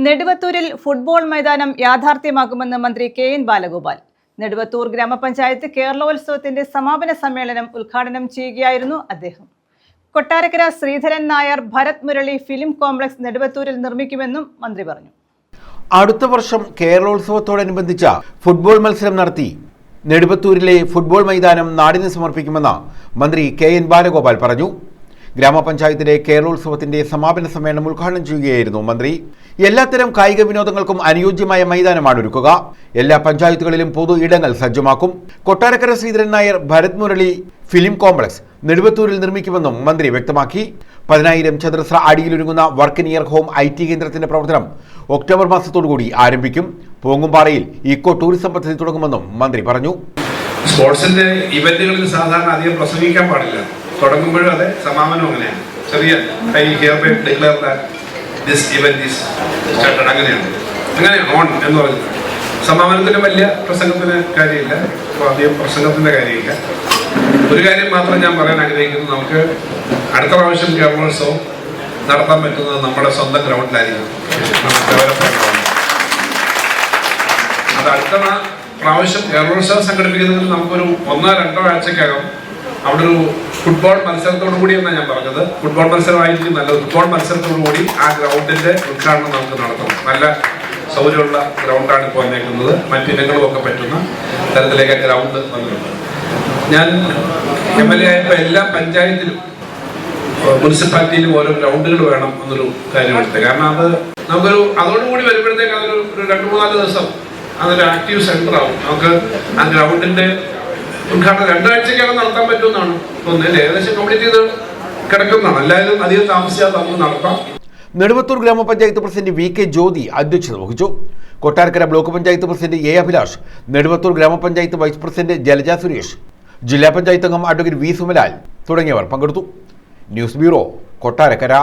നെടുവത്തൂരിൽ football മൈതാനം യാഥാർത്ഥ്യമാക്കുമെന്ന് മന്ത്രി K N. Balagopal. Neduvathur ഗ്രാമപഞ്ചായത്ത് കേരളോത്സവത്തിന്റെ സമാപന സമ്മേളനം ഉദ്ഘാടനം ചെയ്യുകയായിരുന്നു അദ്ദേഹം. കൊട്ടാരക്കര ശ്രീധരൻ നായർ ഭരത് മുരളി ഫിലിം കോംപ്ലക്സ് നെടുവത്തൂരിൽ നിർമ്മിക്കുമെന്നും മന്ത്രി പറഞ്ഞു. അടുത്ത വർഷം കേരളോത്സവത്തോടനുബന്ധിച്ച ഫുട്ബോൾ മത്സരം നടത്തി നെടുവത്തൂരിലെ ഫുട്ബോൾ മൈതാനം നാടിന് സമർപ്പിക്കുമെന്ന് മന്ത്രി കെ.എൻ. ബാലഗോപാൽ പറഞ്ഞു. ഗ്രാമപഞ്ചായത്തിലെ കേരളോത്സവത്തിന്റെ സമാപന സമ്മേളനം ഉദ്ഘാടനം ചെയ്യുകയായിരുന്നു മന്ത്രി. എല്ലാത്തരം കായിക വിനോദങ്ങൾക്കും അനുയോജ്യമായ മൈതാനമാണ് ഒരുക്കുക. എല്ലാ പഞ്ചായത്തുകളിലും പൊതു ഇടങ്ങൾ സജ്ജമാക്കും. കൊട്ടാരക്കര ശ്രീധരൻ നായർ ഭരത് മുരളി ഫിലിം കോംപ്ലക്സ് നെടുവത്തൂരിൽ നിർമ്മിക്കുമെന്നും മന്ത്രി വ്യക്തമാക്കി. 10,000 ചതുരശ്ര അടിയിലൊരുങ്ങുന്ന വർക്ക് നിയർ ഹോം IT കേന്ദ്രത്തിന്റെ പ്രവർത്തനം ഒക്ടോബർ മാസത്തോടുകൂടി ആരംഭിക്കും. പൂങ്കുംപാറയിൽ ഇക്കോ ടൂറിസം പദ്ധതി തുടങ്ങുമെന്നും മന്ത്രി പറഞ്ഞു. സ്പോർട്സിന്റെ ഇവന്റുകളിൽ സാധാരണ അധികം പ്രസംഗിക്കാൻ പാടില്ല. തുടങ്ങുമ്പോഴും അതെ, സമാപനം അങ്ങനെയാണ്. ചെറിയ അങ്ങനെ ഓൺ എന്ന് പറഞ്ഞു. സമാപനത്തിന് വലിയ പ്രസംഗത്തിന് കാര്യമില്ല, അധികം പ്രസംഗത്തിന്റെ കാര്യമില്ല. ഒരു കാര്യം മാത്രം ഞാൻ പറയാൻ ആഗ്രഹിക്കുന്നു. നമുക്ക് അടുത്ത പ്രാവശ്യം കേരളോത്സവം നടത്താൻ പറ്റുന്നത് നമ്മുടെ സ്വന്തം ഗ്രൗണ്ടിലായിരിക്കും. അത് അടുത്ത പ്രാവശ്യം കേരളോത്സവം സംഘടിപ്പിക്കുന്നതിൽ നമുക്കൊരു 1-2 ആഴ്ചക്കകം അവിടെ ഒരു ഫുട്ബോൾ മത്സരത്തോടു കൂടി എന്നാണ് ഞാൻ പറഞ്ഞത്. ഫുട്ബോൾ മത്സരമായിരിക്കും നല്ലത്. ഫുട്ബോൾ മത്സരത്തോടു കൂടി ആ ഗ്രൗണ്ടിന്റെ ഉദ്ഘാടനം നമുക്ക് നടത്തണം. നല്ല സൗകര്യമുള്ള ഗ്രൗണ്ടാണ് ഇപ്പോൾ വന്നേക്കുന്നത്. മറ്റിനങ്ങളും ഒക്കെ പറ്റുന്ന തരത്തിലേക്ക് ഗ്രൗണ്ട് വന്നിട്ടുണ്ട്. ഞാൻ MLA ആയപ്പോൾ എല്ലാ പഞ്ചായത്തിലും മുനിസിപ്പാലിറ്റിയിലും ഓരോ ഗ്രൗണ്ടുകൾ വേണം എന്നൊരു കാര്യമെടുത്തത്. കാരണം അത് നമുക്കൊരു അതോടുകൂടി വരുമ്പോഴത്തേക്ക് അതൊരു 2-3 ദിവസം അതൊരു ആക്റ്റീവ് സെന്റർ ആവും. നമുക്ക് ആ ഗ്രൗണ്ടിന്റെ ഉദ്ഘാടനം 2 ആഴ്ചക്കകം നടത്താൻ പറ്റുമെന്നാണ് തോന്നുന്നത്. ഏകദേശം കംപ്ലീറ്റ് ചെയ്ത് കിടക്കുന്നതാണ്. എല്ലാവരും അധികം താമസിയാതെ നമുക്ക് നടത്താം. നെടുവത്തൂർ ഗ്രാമപഞ്ചായത്ത് പ്രസിഡന്റ് VK ജ്യോതി അധ്യക്ഷത വഹിച്ചു. Kottarakkara block panchayat president A. Abhilash, Neduvathur ഗ്രാമപഞ്ചായത്ത് വൈസ് പ്രസിഡന്റ് ജലജ സുരേഷ്, ജില്ലാ പഞ്ചായത്ത് അംഗം അഡ്വക്കേറ്റ് V. സുമലാൽ തുടങ്ങിയവർ പങ്കെടുത്തു. News bureau, Kottarakkara.